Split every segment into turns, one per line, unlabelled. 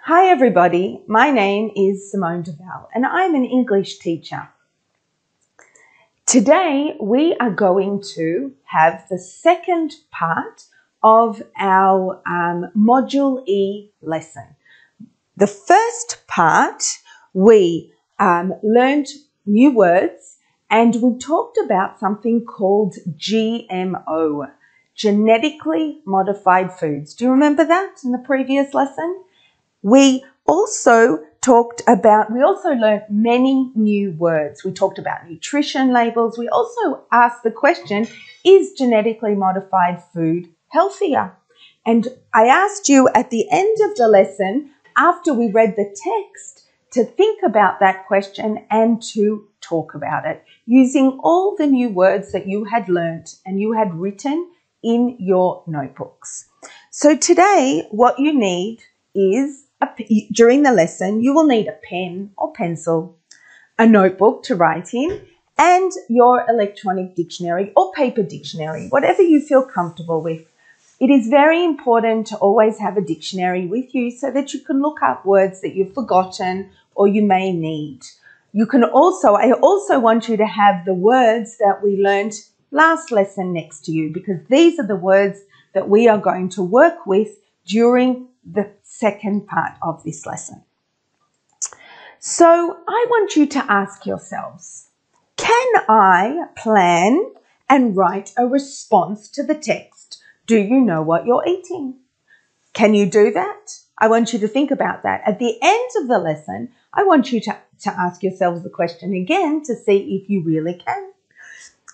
Hi everybody, my name is Simone Dovell and I'm an English teacher. Today we are going to have the second part of our Module E lesson. The first part we learned new words and we talked about something called GMO, genetically modified foods. Do you remember that in the previous lesson? We also learned many new words. We talked about nutrition labels. We also asked the question, is genetically modified food healthier? And I asked you at the end of the lesson, after we read the text, to think about that question and to talk about it using all the new words that you had learnt and you had written in your notebooks. So today, what you need is during the lesson, you will need a pen or pencil, a notebook to write in, and your electronic dictionary or paper dictionary, whatever you feel comfortable with. It is very important to always have a dictionary with you so that you can look up words that you've forgotten or you may need. I also want you to have the words that we learned last lesson next to you, because these are the words that we are going to work with during the second part of this lesson. So I want you to ask yourselves, can I plan and write a response to the text? Do you know what you're eating? Can you do that? I want you to think about that. At the end of the lesson, I want you to ask yourselves the question again to see if you really can.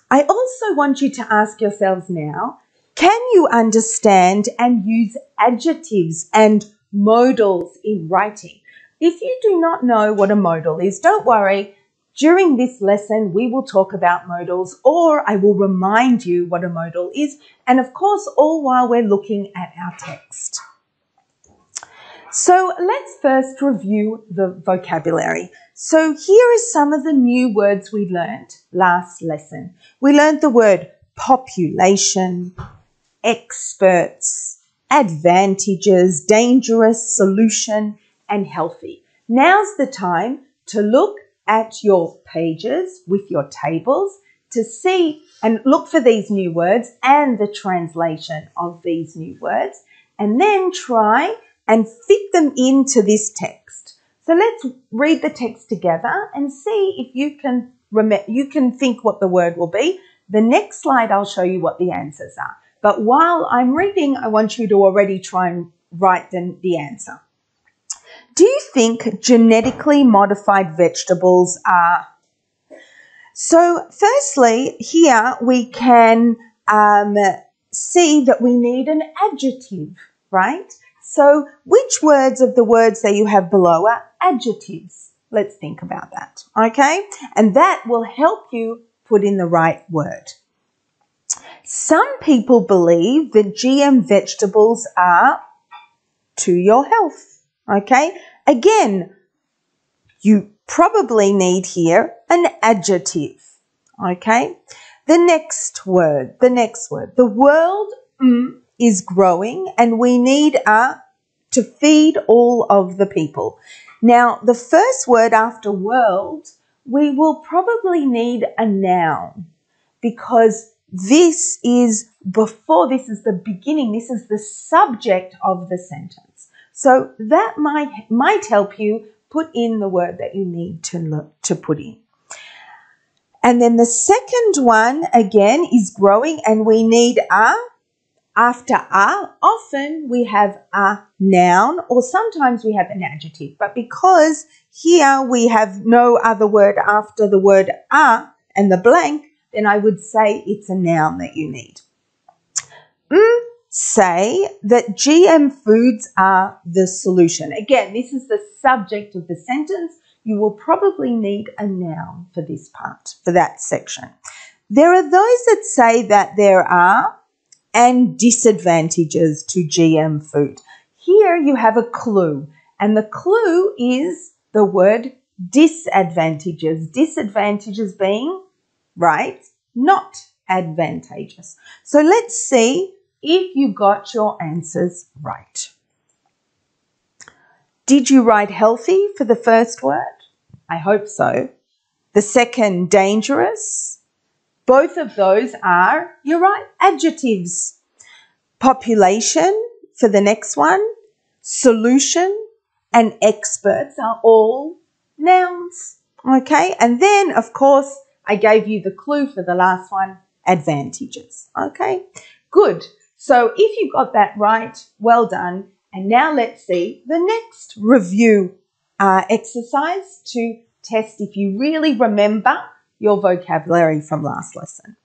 I also want you to ask yourselves now, can you understand and use adjectives and modals in writing? If you do not know what a modal is, don't worry. During this lesson, we will talk about modals, or I will remind you what a modal is. And of course, all while we're looking at our text. So let's first review the vocabulary. So here is some of the new words we learned last lesson. We learned the word population, experts, advantages, dangerous, solution, and healthy. Now's the time to look at your pages with your tables to see and look for these new words and the translation of these new words, and then try and fit them into this text. So let's read the text together and see if you can think what the word will be. The next slide I'll show you what the answers are. But while I'm reading, I want you to already try and write the answer. Do you think genetically modified vegetables are? So firstly, here we can see that we need an adjective, right? So which words of the words that you have below are adjectives? Let's think about that, okay? And that will help you put in the right word. Some people believe that GM vegetables are to your health, okay? Again, you probably need here an adjective, okay? The next word. The world is growing and we need to feed all of the people. Now, the first word after world, we will probably need a noun because this is the beginning, this is the subject of the sentence. So that might help you put in the word that you need to put in. And then the second one, again, is growing and we need a. After a, often we have a noun or sometimes we have an adjective. But because here we have no other word after the word a and the blank, then I would say it's a noun that you need. Say that GM foods are the solution. Again, this is the subject of the sentence. You will probably need a noun for this part, for that section. There are those that say that there are and disadvantages to GM food. Here you have a clue, and the clue is the word disadvantages. Disadvantages being, right, not advantageous. So let's see if you got your answers right. Did you write healthy for the first word? I hope so. The second, dangerous. Both of those are, you're right, adjectives. Population for the next one, solution and experts are all nouns. Okay, and then, of course, I gave you the clue for the last one, advantages. Okay, good. So if you got that right, well done. And now let's see the next review exercise to test if you really remember your vocabulary from last lesson.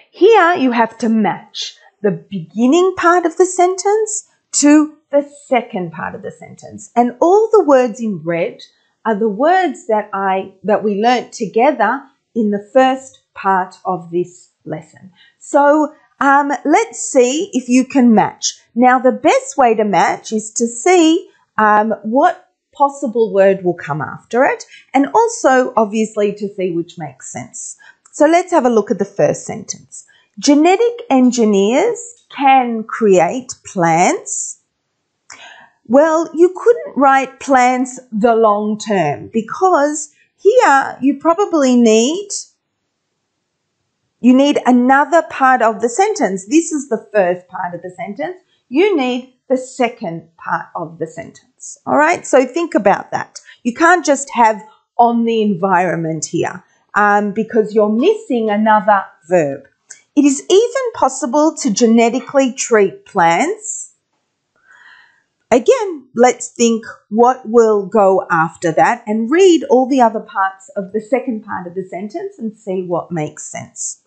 Here you have to match the beginning part of the sentence to the second part of the sentence. And all the words in red are the words that we learnt together in the first part of this lesson. So let's see if you can match. Now, the best way to match is to see what possible word will come after it, and also, obviously, to see which makes sense. So let's have a look at the first sentence. Genetic engineers can create plants. Well, you couldn't write plants the long term because here you probably need another part of the sentence. This is the first part of the sentence. You need the second part of the sentence. All right, so think about that. You can't just have on the environment here because you're missing another verb. It is even possible to genetically treat plants. Again, let's think what will go after that and read all the other parts of the second part of the sentence and see what makes sense.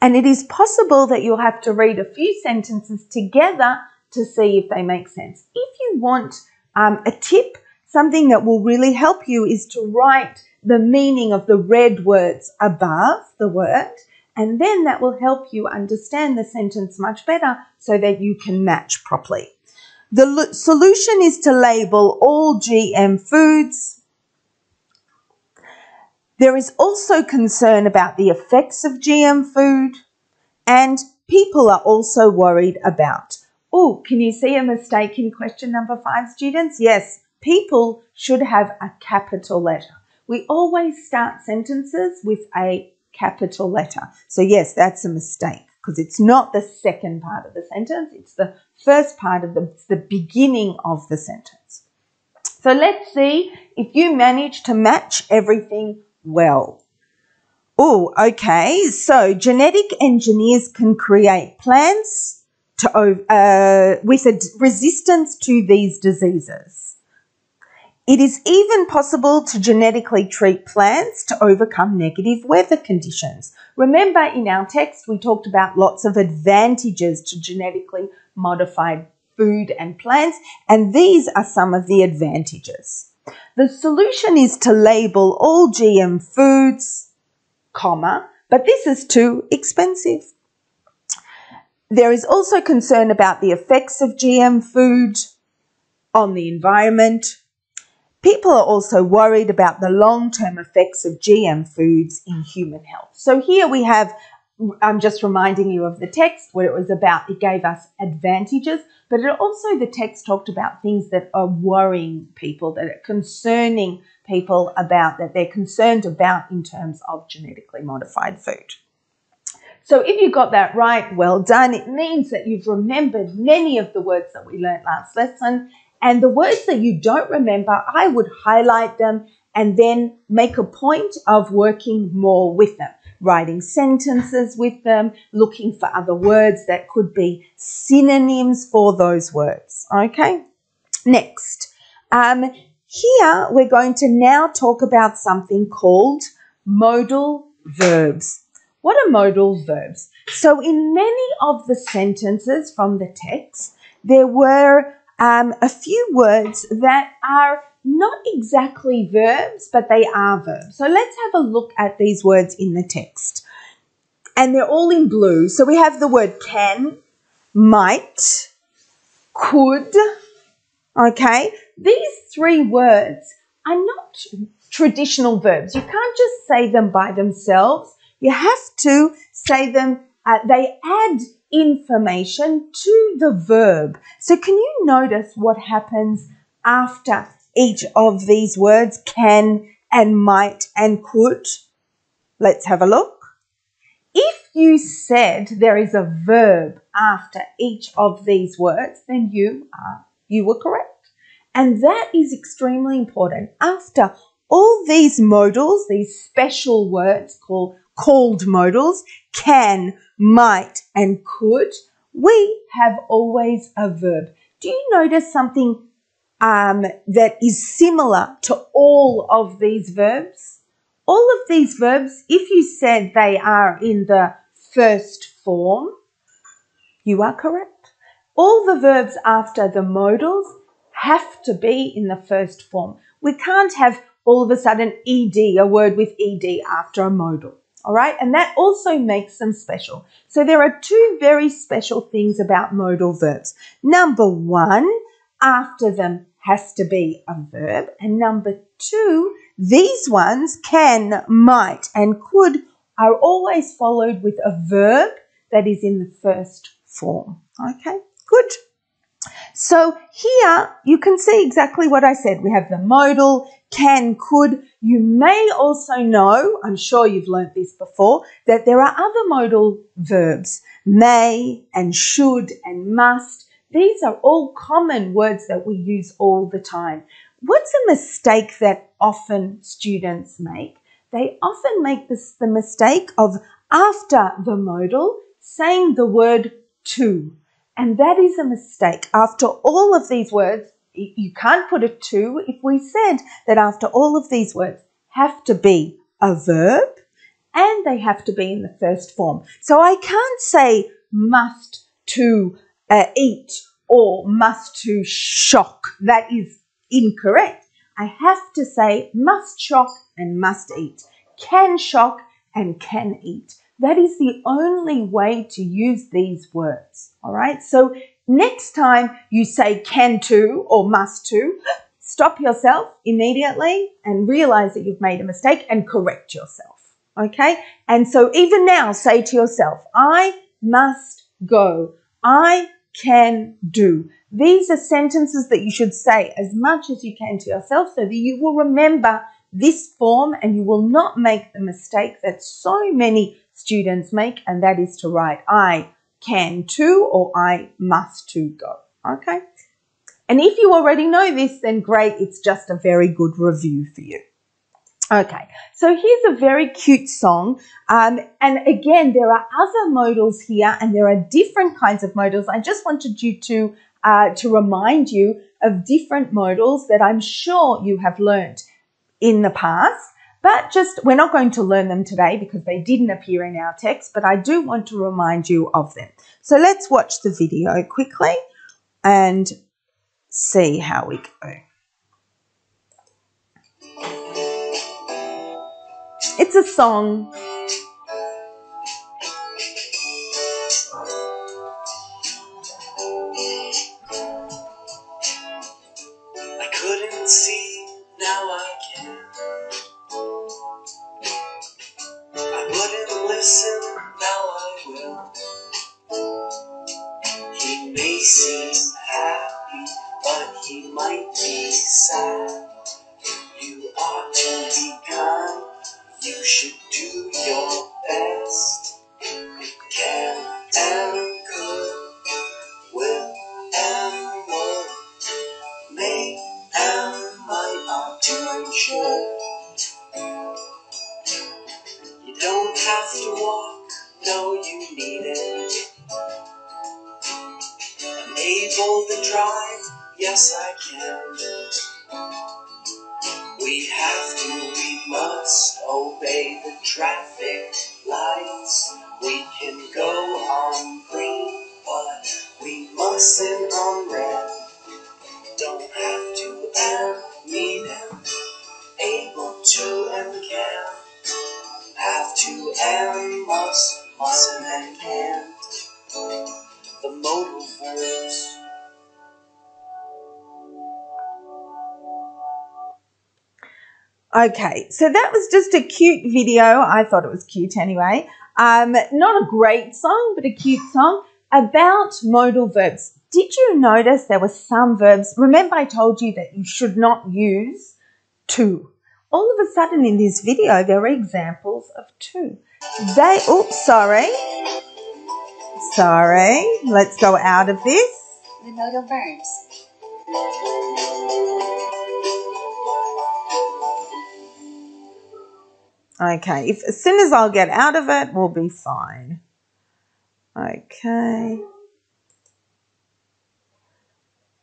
And it is possible that you'll have to read a few sentences together to see if they make sense. If you want a tip, something that will really help you is to write the meaning of the red words above the word, and then that will help you understand the sentence much better so that you can match properly. The solution is to label all GM foods. There is also concern about the effects of GM food, and people are also worried about. Oh, can you see a mistake in question number 5, students? Yes, people should have a capital letter. We always start sentences with a capital letter. So yes, that's a mistake because it's not the second part of the sentence. It's the first part of the beginning of the sentence. So let's see if you manage to match everything well. Oh, okay. So genetic engineers can create plants with a resistance to these diseases. It is even possible to genetically treat plants to overcome negative weather conditions. Remember, in our text, we talked about lots of advantages to genetically modified food and plants, and these are some of the advantages. The solution is to label all GM foods, but this is too expensive. There is also concern about the effects of GM food on the environment. People are also worried about the long-term effects of GM foods in human health. So here we have, I'm just reminding you of the text where it was about, it gave us advantages, but it also, the text talked about things that are worrying people, that are concerning people about, that they're concerned about in terms of genetically modified food. So if you got that right, well done. It means that you've remembered many of the words that we learnt last lesson. And the words that you don't remember, I would highlight them and then make a point of working more with them, writing sentences with them, looking for other words that could be synonyms for those words. Okay, next. Here we're going to now talk about something called modal verbs. What are modal verbs? So in many of the sentences from the text, there were a few words that are not exactly verbs, but they are verbs. So let's have a look at these words in the text. And they're all in blue. So we have the word can, might, could. Okay, these 3 words are not traditional verbs. You can't just say them by themselves. You have to say them, they add information to the verb. So can you notice what happens after each of these words, can and might and could? Let's have a look. If you said there is a verb after each of these words, then you were correct. And that is extremely important. After all these modals, these special words called modals, can, might and could, we have always a verb. Do you notice something that is similar to all of these verbs? All of these verbs, if you said they are in the first form, you are correct. All the verbs after the modals have to be in the first form. We can't have all of a sudden ed, a word with ed after a modal. All right, and that also makes them special. So there are two very special things about modal verbs. Number one, after them has to be a verb. And number two, these ones, can, might and could, are always followed with a verb that is in the first form. Okay, good. So here you can see exactly what I said. We have the modal, can, could. You may also know, I'm sure you've learnt this before, that there are other modal verbs, may and should and must. These are all common words that we use all the time. What's a mistake that often students make? They often make the mistake of, after the modal, saying the word to. And that is a mistake. After all of these words, you can't put a to if we said that after all of these words have to be a verb and they have to be in the first form. So I can't say must to eat or must to shock. That is incorrect. I have to say must shock and must eat, can shock and can eat. That is the only way to use these words, all right? So next time you say can to or must to, stop yourself immediately and realize that you've made a mistake and correct yourself, okay? And so even now, say to yourself, I must go. I can do. These are sentences that you should say as much as you can to yourself so that you will remember this form and you will not make the mistake that so many students make, and that is to write I can to or I must to go, okay? And if you already know this, then great, it's just a very good review for you. Okay, so here's a very cute song, and again, there are other modals here and there are different kinds of modals. I just wanted you to remind you of different modals that I'm sure you have learnt in the past. But we're not going to learn them today because they didn't appear in our text, but I do want to remind you of them. So let's watch the video quickly and see how we go. It's a song.
I couldn't see, now I can. Listen, now I will. He may seem happy, but he might be sad. You ought to be kind, you should do your best. Can and could, will and would, may and might, ought to and should. You don't have to walk, no you needn't. I'm able to drive, yes I can. We must obey the traffic lights. We can go on green, but we mustn't on red. Don't have to and need and, able to and can. Have to and must, mustn't and can't. The modal verbs.
Okay, so that was just a cute video. I thought it was cute anyway. Not a great song, but a cute song about modal verbs. did you notice there were some verbs? Remember I told you that you should not use to. All of a sudden in this video, there are examples of to. Sorry, let's go out of this.
The modal verbs.
Okay, as soon as I'll get out of it, we'll be fine. Okay.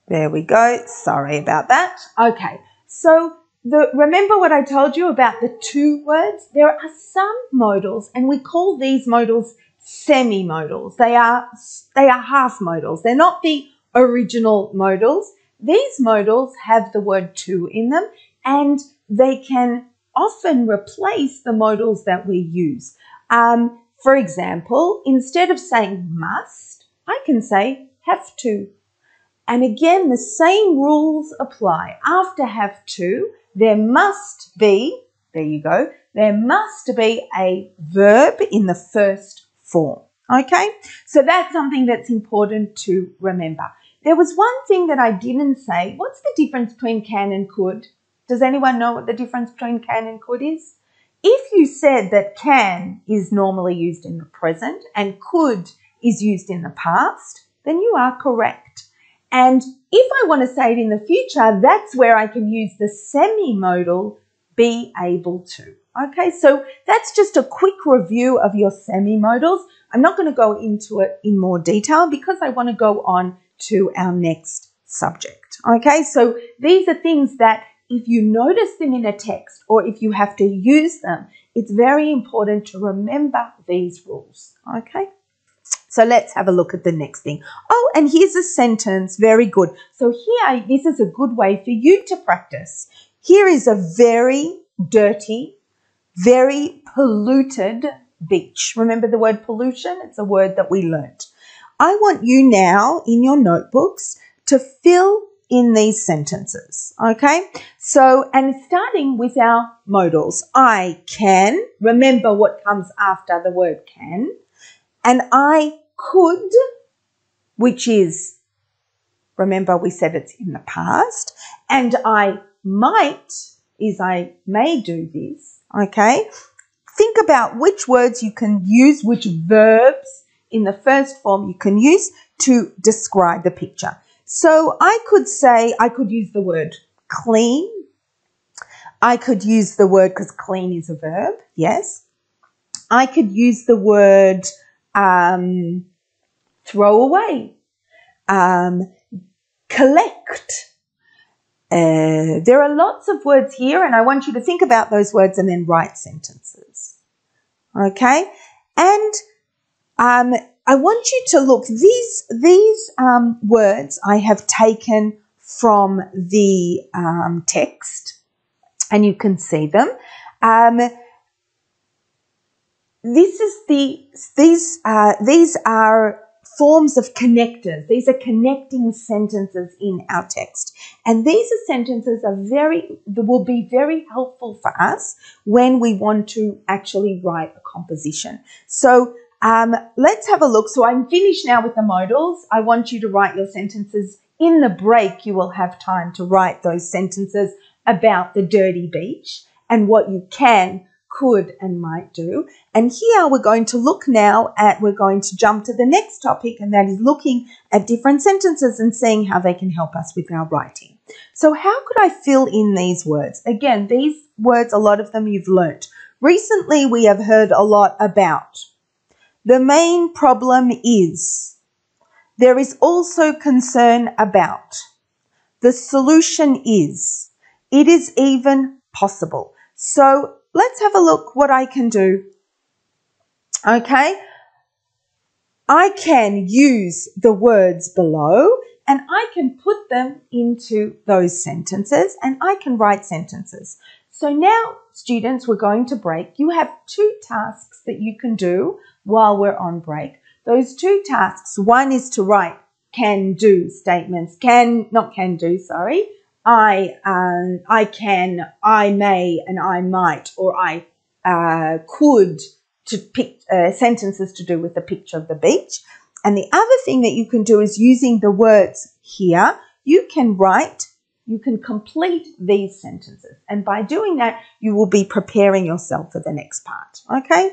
There we go. Sorry about that. Okay, so remember what I told you about the to words? There are some modals, and we call these modals semi-modals. They are half modals. They're not the original modals. These modals have the word to in them, and they can often replace the modals that we use. For example, instead of saying must, I can say have to. And again, the same rules apply. After have to, there must be, there you go, there must be a verb in the first form. Okay, so that's something that's important to remember. There was one thing that I didn't say. What's the difference between can and could? Does anyone know what the difference between can and could is? If you said that can is normally used in the present and could is used in the past, then you are correct. And if I want to say it in the future, that's where I can use the semi-modal be able to. Okay, so that's just a quick review of your semi-modals. I'm not going to go into it in more detail because I want to go on to our next subject. Okay, so these are things that if you notice them in a text or if you have to use them, it's very important to remember these rules. Okay. So let's have a look at the next thing. Oh, and here's a sentence. Very good. So here, this is a good way for you to practice. Here is a very dirty, very polluted beach. Remember the word pollution? It's a word that we learnt. I want you now in your notebooks to fill in these sentences. Okay? So, and starting with our modals. I can. Remember what comes after the word can. And I could, which is, remember we said it's in the past, and I might is I may do this, okay? Think about which words you can use, which verbs in the first form you can use to describe the picture. So I could say, I could use the word clean. I could use the word, because clean is a verb, yes. I could use the word throw away, collect. There are lots of words here, and I want you to think about those words and then write sentences. Okay? And I want you to look, these words I have taken from the text, and you can see them. These are forms of connectors. These are connecting sentences in our text. And these are sentences will be very helpful for us when we want to actually write a composition. So let's have a look. So I'm finished now with the modals. I want you to write your sentences. In the break, you will have time to write those sentences about the dirty beach and what you can, could and might do. And here we're going to look now we're going to jump to the next topic, and that is looking at different sentences and seeing how they can help us with our writing. So how could I fill in these words? Again, these words, a lot of them you've learnt. Recently we have heard a lot about. The main problem is. There is also concern about. The solution is. It is even possible. So let's have a look what I can do. Okay, I can use the words below and I can put them into those sentences and I can write sentences. So now, students, we're going to break. You have 2 tasks that you can do while we're on break. Those 2 tasks, one is to write can-do statements. I can, I may, and I might, or I could, to pick sentences to do with the picture of the beach. And the other thing that you can do is using the words here, you can complete these sentences. And by doing that, you will be preparing yourself for the next part, okay?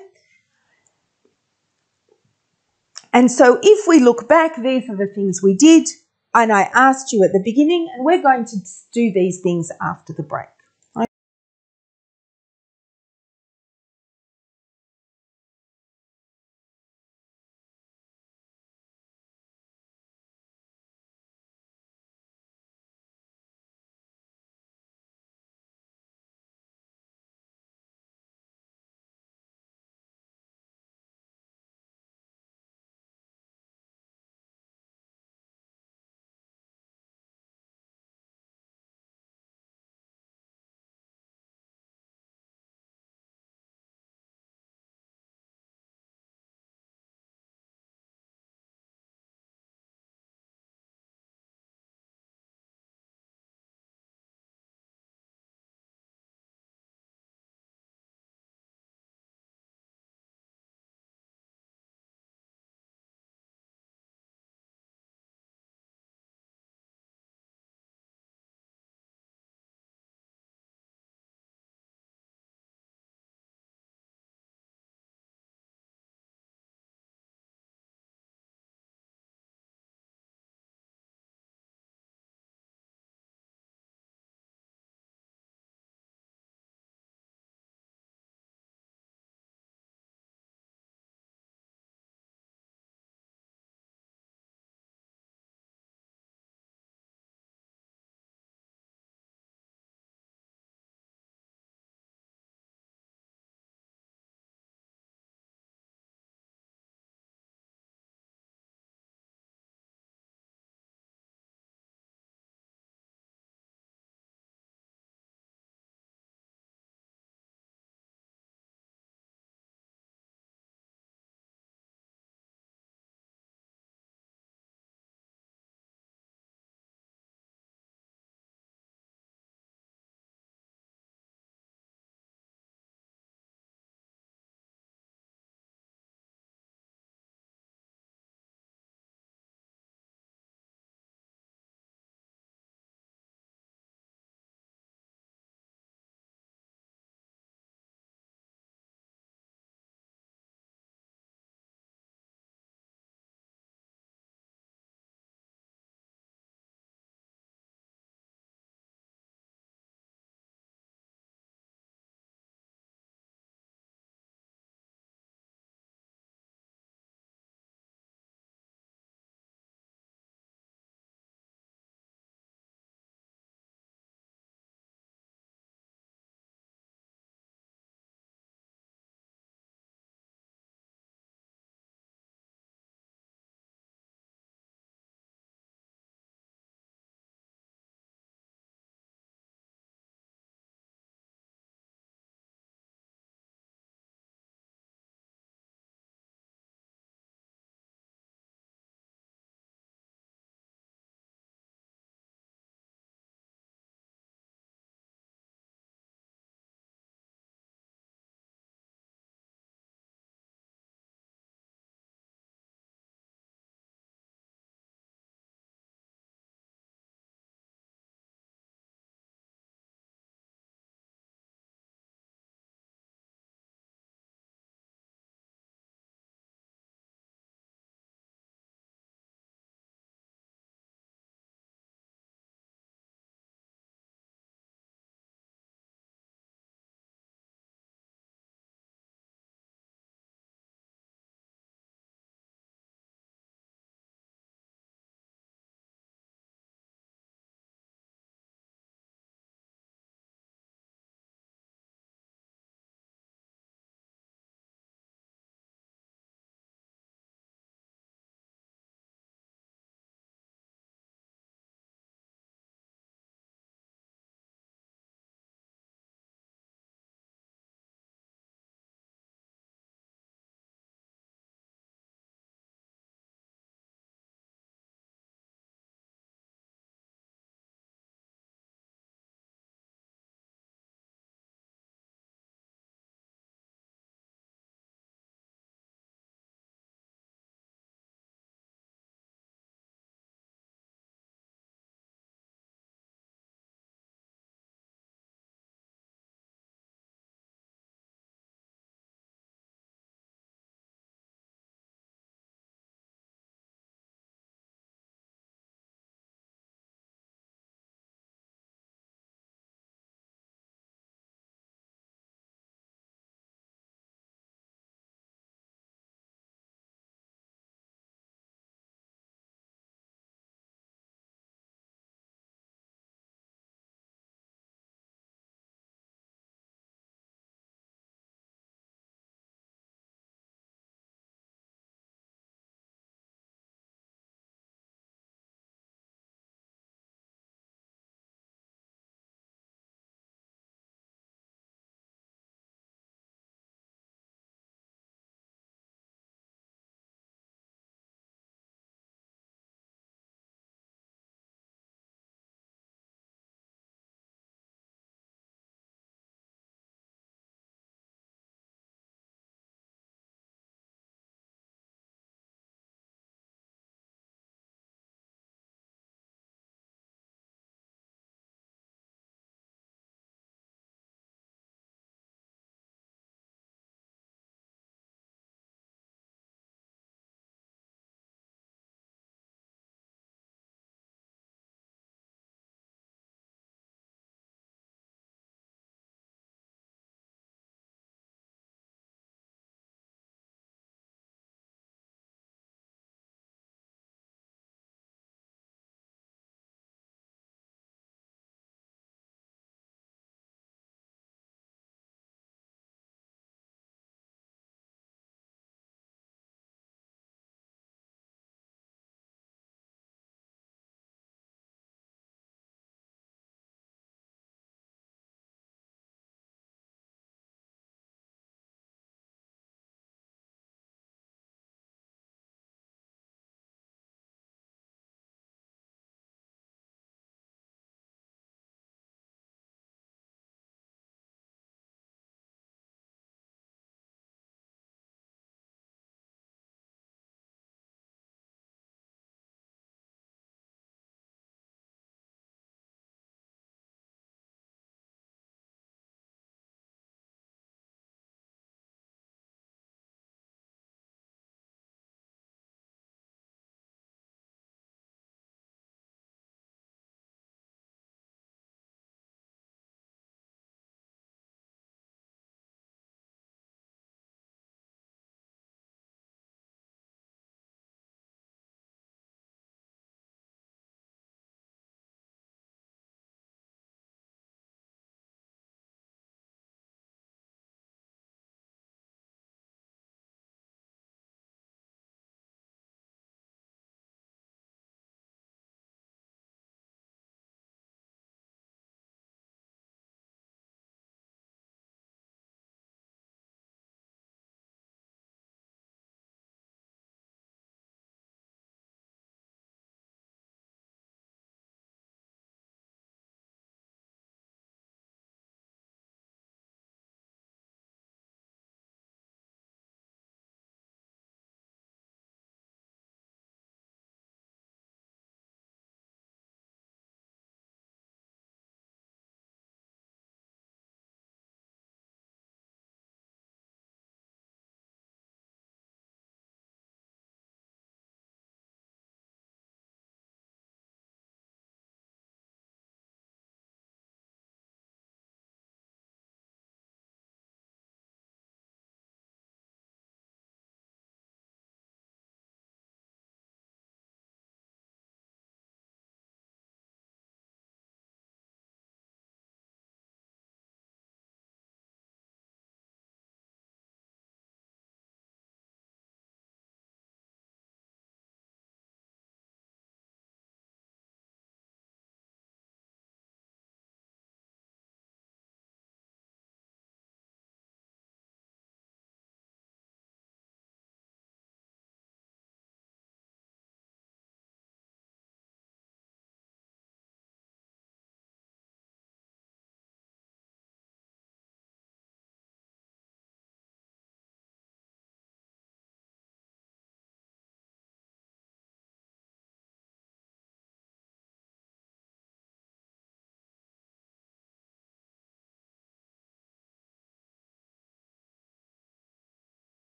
And so if we look back, these are the things we did, and I asked you at the beginning, and we're going to do these things after the break.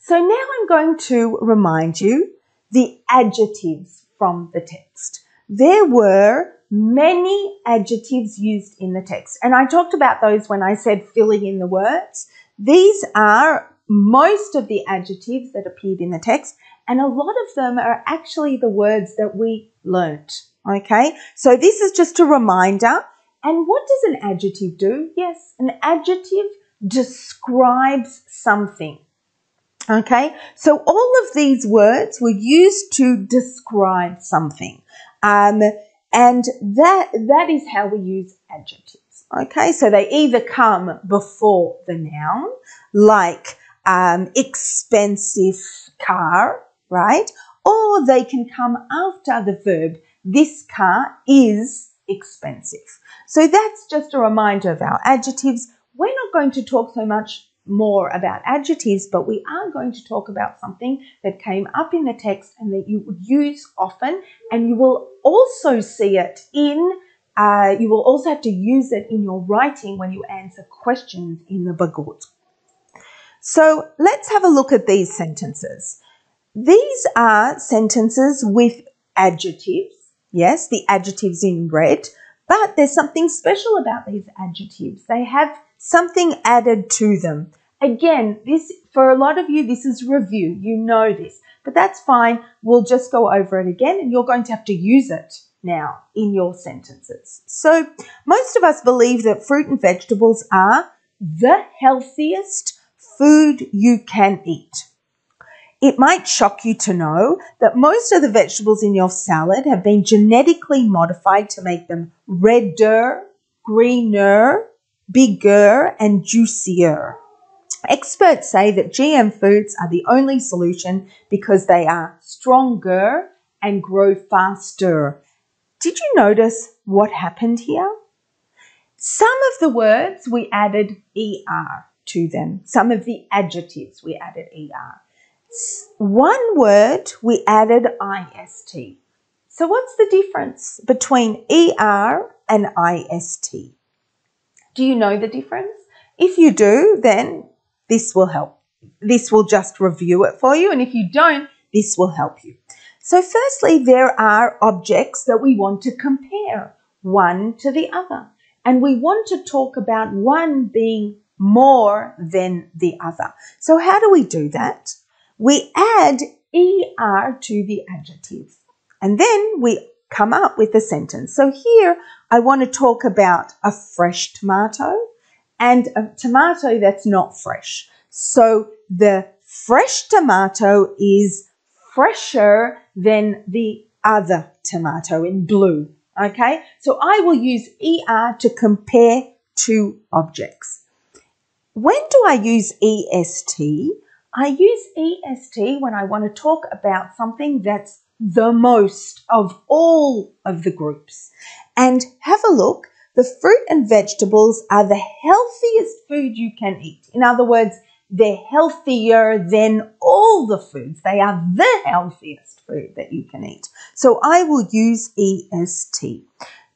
So now I'm going to remind you the adjectives from the text. There were many adjectives used in the text, and I talked about those when I said filling in the words. These are most of the adjectives that appeared in the text, and a lot of them are actually the words that we learnt, okay? So this is just a reminder. And what does an adjective do? Yes, an adjective describes something, okay? So all of these words were used to describe something, and that is how we use adjectives, okay? So they either come before the noun, like expensive car, right? Or they can come after the verb, this car is expensive. So that's just a reminder of our adjectives. We're not going to talk so much more about adjectives, but we are going to talk about something that came up in the text and that you would use often, and you will also see it you will also have to use it in your writing when you answer questions in the Bagut. So let's have a look at these sentences. These are sentences with adjectives. Yes, the adjectives in red, but there's something special about these adjectives. They have something added to them. Again, this, for a lot of you, this is review. You know this, but that's fine. We'll just go over it again, and you're going to have to use it now in your sentences. So most of us believe that fruit and vegetables are the healthiest food you can eat. It might shock you to know that most of the vegetables in your salad have been genetically modified to make them redder, greener, bigger, and juicier. Experts say that GM foods are the only solution because they are stronger and grow faster. Did you notice what happened here? Some of the words we added ER to them. Some of the adjectives we added ER. One word we added IST. So what's the difference between ER and IST? Do you know the difference? If you do, then this will help. This will just review it for you, and if you don't, this will help you. So firstly, there are objects that we want to compare one to the other, and we want to talk about one being more than the other. So how do we do that? We add ER to the adjective, and then we come up with a sentence. So here I want to talk about a fresh tomato and a tomato that's not fresh. So the fresh tomato is fresher than the other tomato in blue, okay? So I will use ER to compare two objects. When do I use EST? I use EST when I want to talk about something that's the most of all of the groups. And have a look, the fruit and vegetables are the healthiest food you can eat. In other words, they're healthier than all the foods. They are the healthiest food that you can eat. So I will use EST.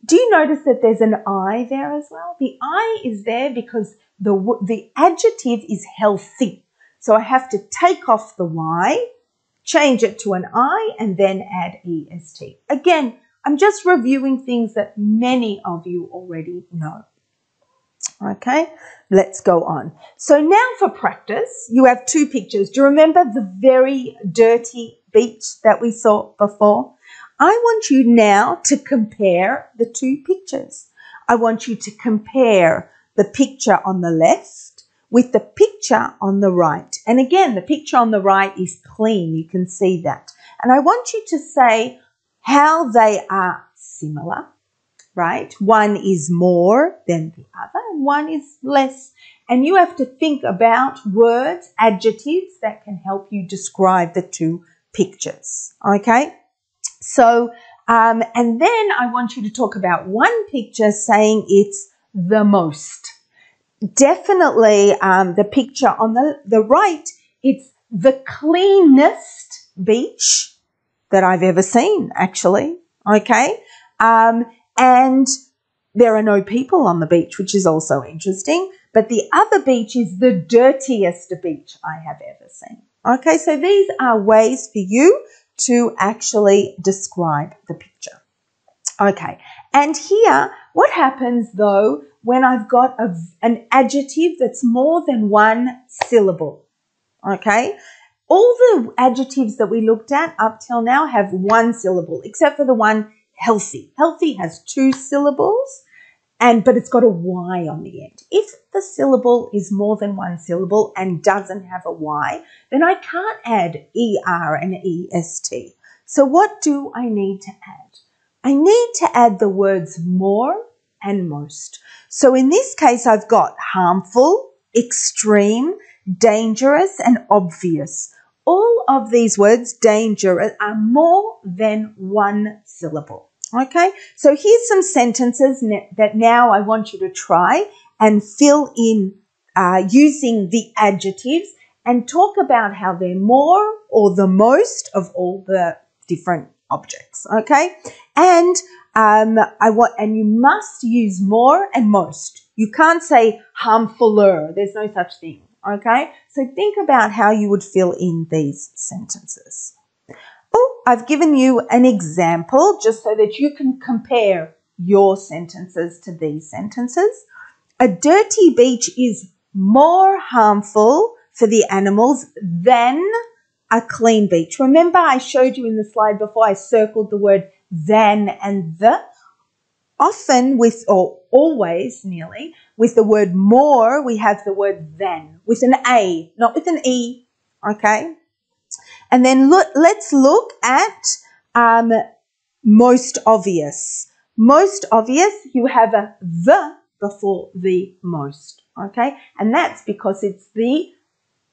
Do you notice that there's an I there as well? The I is there because the adjective is healthy. So I have to take off the Y, change it to an I, and then add EST. Again, I'm just reviewing things that many of you already know. Okay, let's go on. So now for practice, you have two pictures. Do you remember the very dirty beach that we saw before? I want you now to compare the two pictures. I want you to compare the picture on the left with the picture on the right. And again, the picture on the right is clean. You can see that. And I want you to say how they are similar, right? One is more than the other and one is less. And you have to think about words, adjectives that can help you describe the two pictures, okay? So, and then I want you to talk about one picture saying it's the most. Definitely the picture on the right, it's the cleanest beach that I've ever seen, actually, okay? And there are no people on the beach, which is also interesting, but the other beach is the dirtiest beach I have ever seen, Okay, so these are ways for you to actually describe the picture. Okay, and here, what happens though when I've got an adjective that's more than one syllable? Okay, all the adjectives that we looked at up till now have one syllable, except for the one healthy. Healthy has 2 syllables, but it's got a Y on the end. If the syllable is more than one syllable and doesn't have a Y, then I can't add ER and EST. So what do I need to add? I need to add the words more and most. So in this case, I've got harmful, extreme, dangerous, and obvious. All of these words, dangerous, are more than one syllable. Okay, so here's some sentences that now I want you to try and fill in using the adjectives and talk about how they're more or the most of all the different objects. Okay, and you must use more and most. You can't say harmfuler. There's no such thing. Okay, so think about how you would fill in these sentences. Oh, I've given you an example just so that you can compare your sentences to these sentences. A dirty beach is more harmful for the animals than a clean beach. Remember, I showed you in the slide before, I circled the word than and the. Often or always nearly, with the word more, we have the word than with an A, not with an E, okay? And then let's look at most obvious. Most obvious, you have a the before the most, okay? And that's because it's the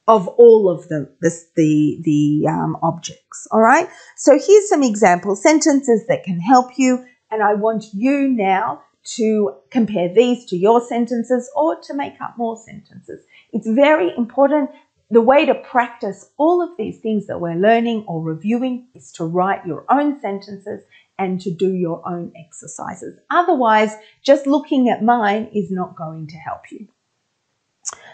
of all of them, the objects, all right? So here's some example sentences that can help you, and I want you now to compare these to your sentences or to make up more sentences. It's very important. The way to practice all of these things that we're learning or reviewing is to write your own sentences and to do your own exercises. Otherwise, just looking at mine is not going to help you.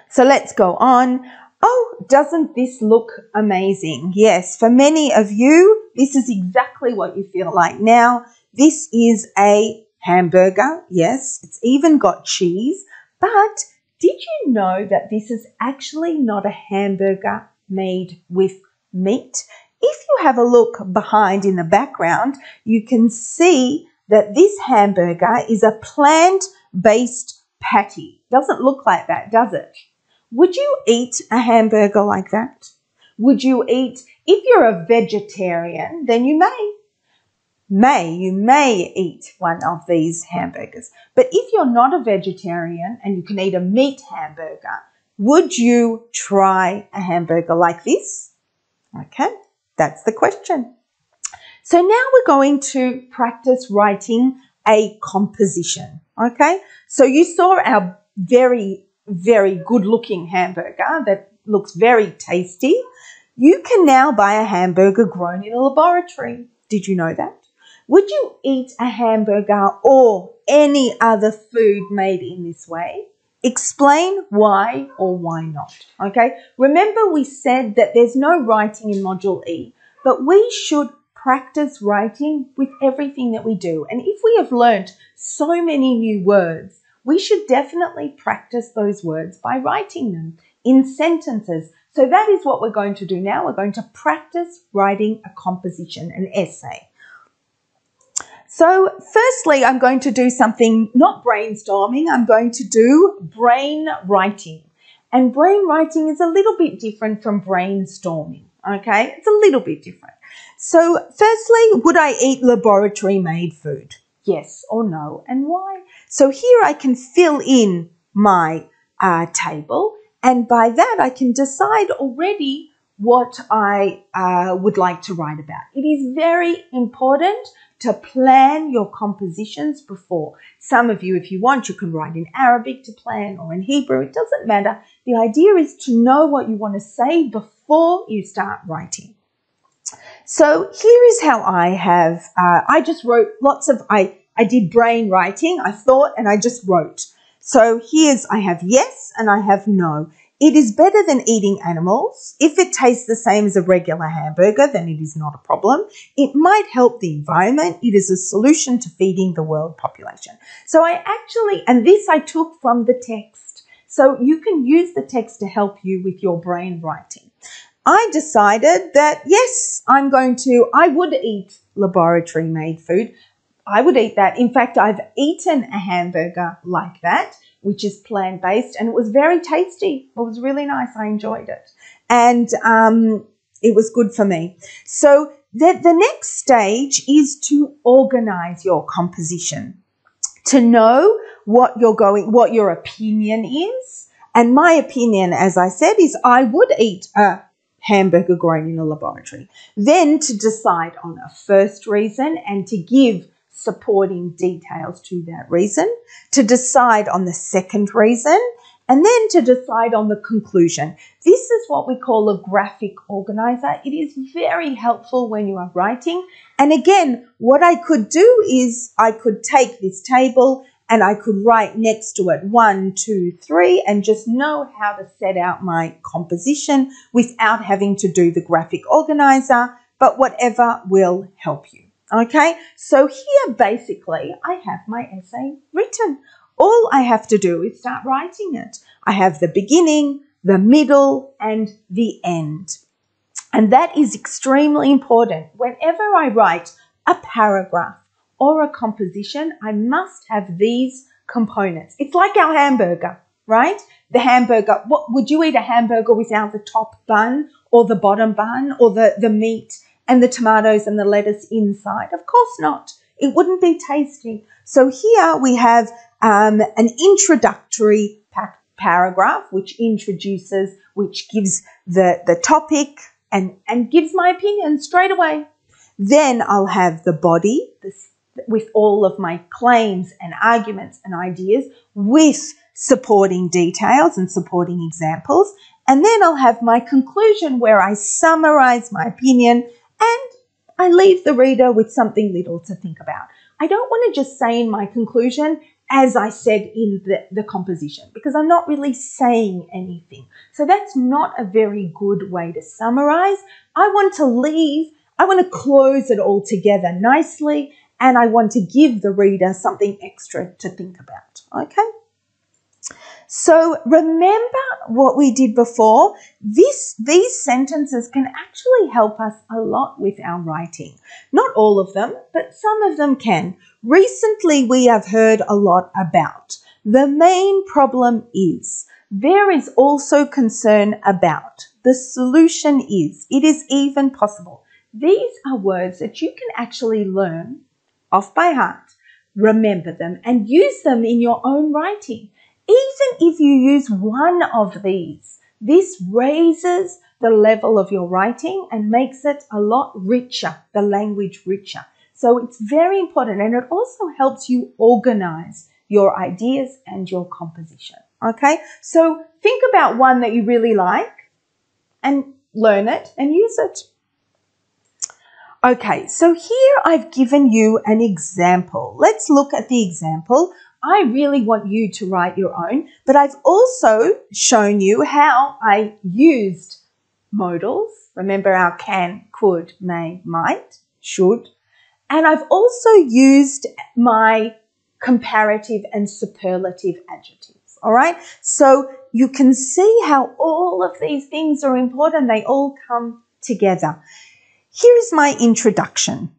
So let's go on. Oh, doesn't this look amazing? Yes, for many of you, this is exactly what you feel like now. This is a hamburger. Yes, it's even got cheese. But did you know that this is actually not a hamburger made with meat? If you have a look behind in the background, you can see that this hamburger is a plant-based patty. Doesn't look like that, does it? Would you eat a hamburger like that? Would you eat, if you're a vegetarian, then you may eat one of these hamburgers. But if you're not a vegetarian and you can eat a meat hamburger, would you try a hamburger like this? Okay, that's the question. So now we're going to practice writing a composition. Okay, so you saw our very good looking hamburger that looks very tasty. You can now buy a hamburger grown in a laboratory. Did you know that? Would you eat a hamburger or any other food made in this way? Explain why or why not, okay? Remember we said that there's no writing in Module E, but we should practice writing with everything that we do. And if we have learnt so many new words, we should definitely practice those words by writing them in sentences. So that is what we're going to do now. We're going to practice writing a composition, an essay. So firstly, I'm going to do something, not brainstorming, I'm going to do brain writing. And brain writing is a little bit different from brainstorming, okay? It's a little bit different. So firstly, would I eat laboratory-made food? Yes or no, and why? So here I can fill in my table, and by that I can decide already what I would like to write about. It is very important to plan your compositions before. Some of you, if you want, you can write in Arabic to plan or in Hebrew. It doesn't matter. The idea is to know what you want to say before you start writing. So here is how I have, I just wrote lots of, I did brain writing, I thought, and I just wrote. So I have yes and I have no. It is better than eating animals. If it tastes the same as a regular hamburger, then it is not a problem. It might help the environment. It is a solution to feeding the world population. So and this I took from the text. So you can use the text to help you with your brain writing. I decided that, yes, I would eat laboratory-made food. I would eat that. In fact, I've eaten a hamburger like that, which is plant-based, and it was very tasty. It was really nice. I enjoyed it. And it was good for me. So the next stage is to organize your composition, to know what your opinion is. And my opinion, as I said, is I would eat a hamburger grown in a laboratory. Then to decide on a first reason and to give supporting details to that reason, to decide on the second reason, and then to decide on the conclusion. This is what we call a graphic organizer. It is very helpful when you are writing. And again, what I could do is I could take this table and I could write next to it 1, 2, 3 and just know how to set out my composition without having to do the graphic organizer, but whatever will help you. Okay, so here basically I have my essay written. All I have to do is start writing it. I have the beginning, the middle, and the end. And that is extremely important. Whenever I write a paragraph or a composition, I must have these components. It's like our hamburger, right? The hamburger, would you eat a hamburger without the top bun or the bottom bun or the meat and the tomatoes and the lettuce inside? Of course not. It wouldn't be tasty. So here we have an introductory paragraph which gives the topic and gives my opinion straight away. Then I'll have the body with all of my claims and arguments and ideas with supporting details and supporting examples. And then I'll have my conclusion where I summarize my opinion and I leave the reader with something little to think about. I don't want to just say in my conclusion, as I said in the composition, because I'm not really saying anything. So that's not a very good way to summarize. I want to close it all together nicely, and I want to give the reader something extra to think about. Okay? So remember what we did before. These sentences can actually help us a lot with our writing. Not all of them, but some of them can. Recently, we have heard a lot about the main problem is. There is also concern about. The solution is. It is even possible. These are words that you can actually learn off by heart, remember them, and use them in your own writing. Even if you use one of these, this raises the level of your writing and makes it a lot richer, the language richer. So it's very important, and it also helps you organize your ideas and your composition. Okay, so think about one that you really like and learn it and use it. Okay, so here I've given you an example. Let's look at the example. I really want you to write your own, but I've also shown you how I used modals. Remember our can, could, may, might, should. And I've also used my comparative and superlative adjectives, all right? So you can see how all of these things are important. They all come together. Here's my introduction.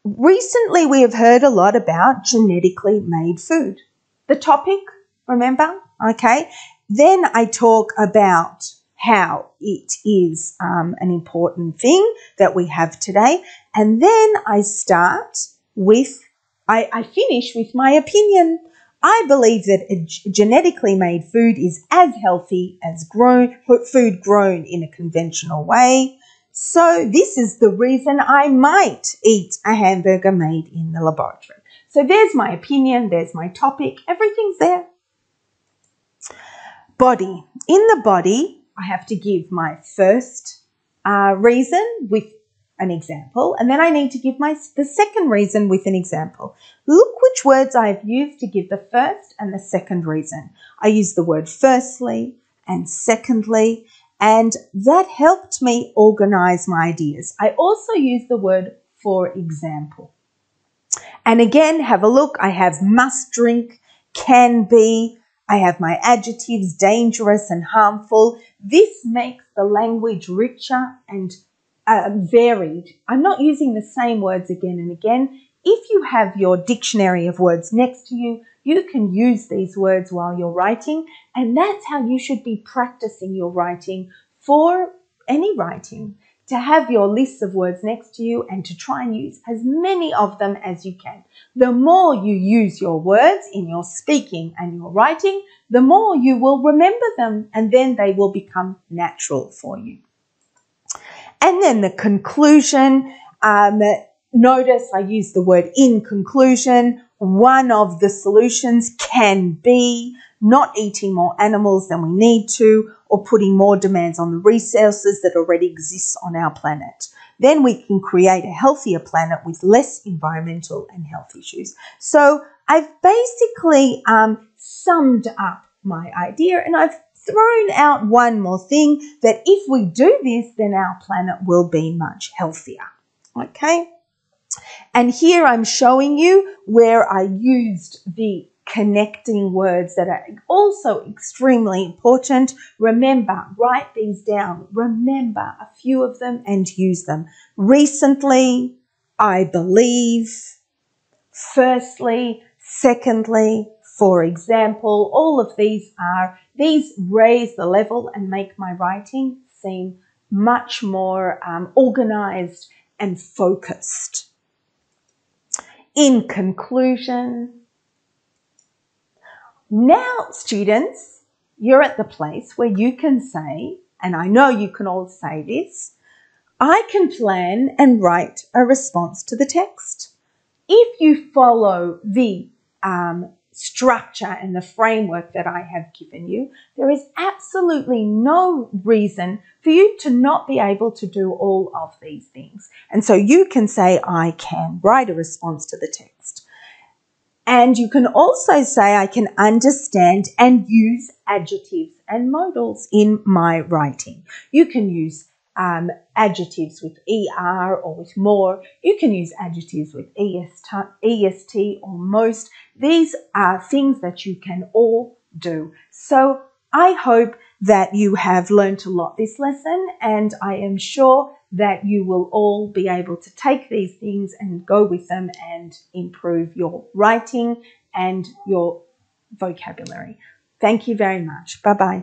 Recently, we have heard a lot about genetically made food. The topic, remember? Okay. Then I talk about how it is an important thing that we have today. And then I finish with my opinion. I believe that genetically made food is as healthy as food grown in a conventional way. So this is the reason I might eat a hamburger made in the laboratory. So there's my opinion, there's my topic, everything's there. Body. In the body, I have to give my first reason with an example, and then I need to give the second reason with an example. Look which words I have used to give the first and the second reason. I use the word firstly and secondly, and that helped me organize my ideas. I also use the word for example. And again, have a look. I have must drink, can be. I have my adjectives, dangerous and harmful. This makes the language richer and varied. I'm not using the same words again and again. If you have your dictionary of words next to you, you can use these words while you're writing, and that's how you should be practicing your writing for any writing, to have your lists of words next to you and to try and use as many of them as you can. The more you use your words in your speaking and your writing, the more you will remember them, and then they will become natural for you. And then the conclusion, notice I use the word in conclusion. One of the solutions can be not eating more animals than we need to, or putting more demands on the resources that already exist on our planet. Then we can create a healthier planet with less environmental and health issues. So I've basically summed up my idea, and I've thrown out one more thing, that if we do this, then our planet will be much healthier. Okay? And here I'm showing you where I used the connecting words that are also extremely important. Remember, write these down. Remember a few of them and use them. Recently, I believe, firstly, secondly, for example, all of these raise the level and make my writing seem much more organized and focused. In conclusion, now students, you're at the place where you can say, and I know you can all say this, I can plan and write a response to the text. If you follow the structure and the framework that I have given you, there is absolutely no reason for you to not be able to do all of these things. And so you can say, I can write a response to the text. And you can also say, I can understand and use adjectives and modals in my writing. You can use adjectives with ER or with more. You can use adjectives with EST or most. These are things that you can all do. So I hope that you have learned a lot this lesson, and I am sure that you will all be able to take these things and go with them and improve your writing and your vocabulary. Thank you very much. Bye-bye.